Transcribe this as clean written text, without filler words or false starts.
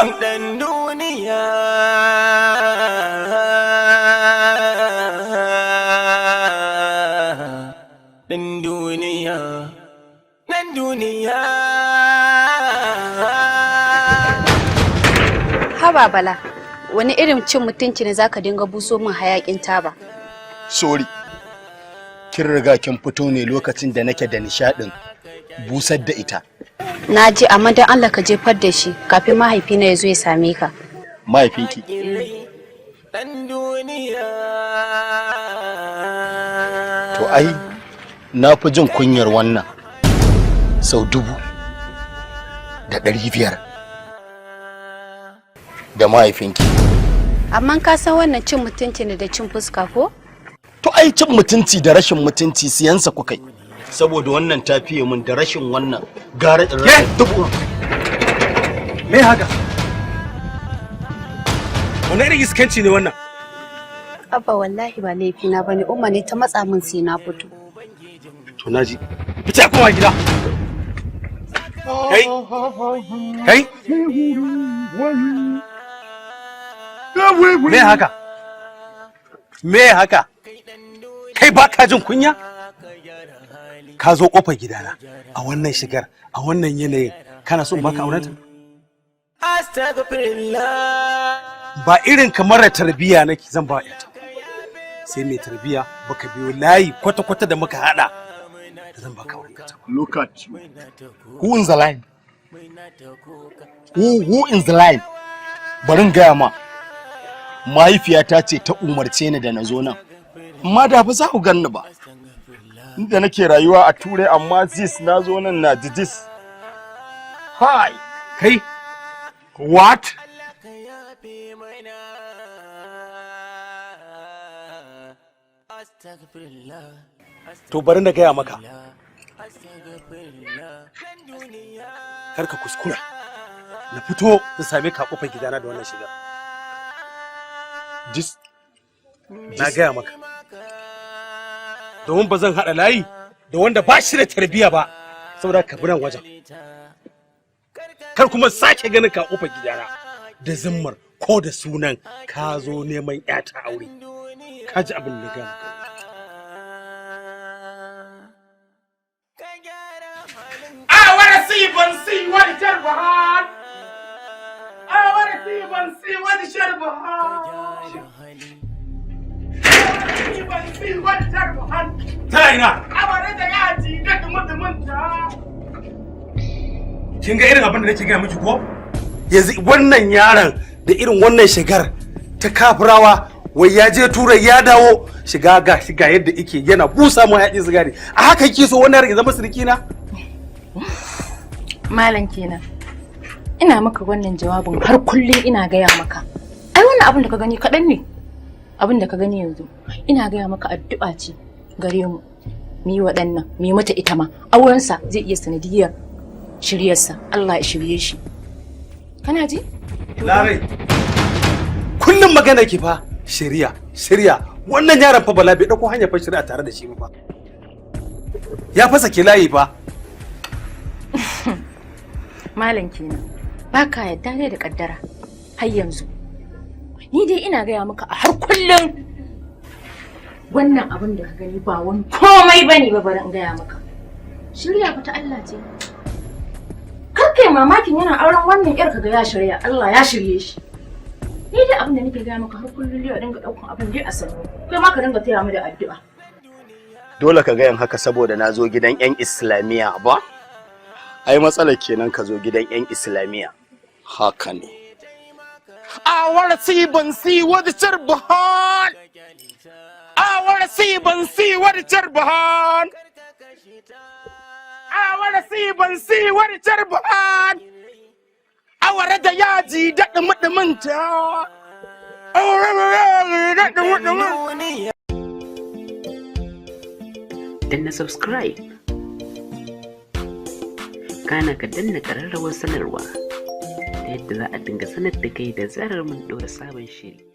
dan duniya. Dan duniya. Dan duniya. Haba Bala, wani irin cin mutunci ne zaka dinga buso min hayakin taba? Sorry. Kin riga kin fito ne lokacin da nake da nishadin busar da ita. Na ji, amma dan Allah ka jefar da shi kafin mahaifina ya zo ya same ka. Mahaifinki? To ai, na fi jin kunyar wannan sau 1500 da mahaifinki. Amma ka san wannan cin mutunci ne da cin fuska ko? To ai cin mutunci da rashin mutunci siyansa kuka yi. Saboda wannan ta fiye min da rashin wannan gara dubu. Me haka? Wani irin iskanci ne wannan? Abba wallahi ba laifina bane, umma ne ta matsa min sai na fito. To naji. Fita kuma gida. Kai. Kai. Me haka? Me haka? Kai ba ka jin kunya? Ka zo kofar gidana a wannan shigar, a wannan yanayin, kana so in baka aurenta? Ba irin kamar da tarbiya nake zan ba ita. Sai mai tarbiya baka biyo layi kwata-kwata da muka hada da zan baka aurenta. Look at you. Who in the line? Who in the line? Barin gaya ma. Mahaifiyata ce ta umarce ni da na zo nan. Amma da ba za ku ganni ba. Inda nake rayuwa a Turai amma this na zo nan na this. Hi. Kai. What? To bari na gaya maka. Kar ka kuskura. Na fito na same ka kofar gidana da wannan shiga. Na gaya maka. Domin ba zan haɗa layi da wanda ba shi da tarbiyya ba, saboda ka bi nan wajen. Kar kuma sake ganin ka kofar gidana da zimmar ko da sunan ka zo neman ƴata aure. Ka ji abin da gaya maka. I wanna see what Sharbahan. I wanna see what Sharbahan. Ta ina? Kin ga irin abin da nake gaya miki ko? Yanzu wannan yaron da irin wannan shigar ta kafirawa wai ya je turai ya dawo shiga yadda yake yana busa mu yaƙi sigari. A haka kike so wannan ya zama sirki na? Malam kenan. Ina maka wannan jawabin har kullum ina gaya maka. Ai wannan abin da ka gani kaɗan ne. Abin da ka gani yanzu ina gaya maka addu'a ce gare mu yi waɗannan mu yi mata ita ma aurensa zai iya sanadiyar shiryarsa Allah ya shirye shi kana ji Lare kullum magana ki fa shirya wannan yaron fa Bala bai dauko hanyar fa shirya tare da shi ba ya fasa ki layi fa malam kenan baka yadda ne da kaddara har yanzu ni dai ina gaya maka a har kullum wannan abin da ka gani ba wani komai bane ba bari in gaya maka shirya fa ta Allah ce kar kai mamakin yana auren wannan yar kaga ya shirya Allah ya shirye shi ni dai abin da nake gaya maka har kullum ya dinga daukan abin dai a sanu kai ma ka dinga taya mu da addu'a dole ka ga yan haka saboda na zo gidan yan islamiya ba ai matsalar kenan ka zo gidan yan islamiya haka ne I wanna see what Sharbahan. I wanna see what Sharbahan. I wanna see what Sharbahan. Awara da yaji da dumin-duminta. Da dumin-duminta. Danna subscribe. Kana ka danna ƙararrawar sanarwa. Yadda za a dinga sanar da kai da zarar mun ɗora sabon shiri.